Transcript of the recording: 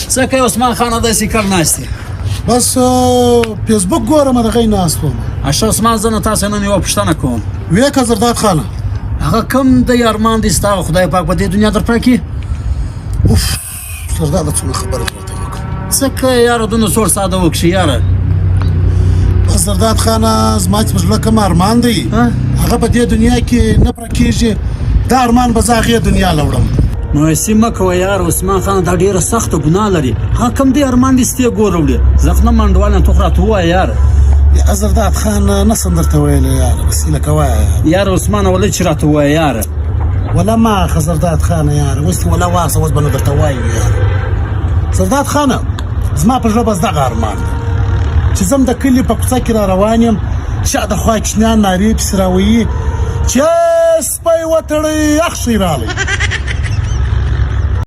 څه کوي عثمان خانه داسې کړ ناست دي بس فیسبوک ګورم دغه ناست وم اشه عثمان زه نه تاسو نن یوه پوښتنه کوم ویې که زرداد خانه هغه کوم د ارمان دي ستا خدای پاک په دې دنیا در پرې کړي اوف زرداده څومره خبره درته وکړه څه کوې یاره دونه سوړ ساده وکړي یاره بس زرداد خانه زما چې په زړه کوم ارمان دی هغه په دې دنیا کې نه پوره کېږي دا ارمان به زه هغې دنیا له وړم مایوسي مه کوه یار عثمان خان دا ډېره سخته ګناه لري هغه کوم دې ارمان دې ستې ګور وړي زه خو نه منډوال یم ته خو راته ووایه یاره یا زرداد خان نه سم درته ویلی یاره بس هیله کوه یاره عثمان ولې چې راته ووایه یاره ولا ما اخه زرداد خانه یاره اوس ولا واسه اوس به نه درته وایم یاره زرداد خانه زما په زړه بس دغه ارمان دی چې زم د کلي په کوڅه کې را روان یم شا د خوا کوچنیان نارې پسې راویي چې سپی وتړئ یخ شی رالی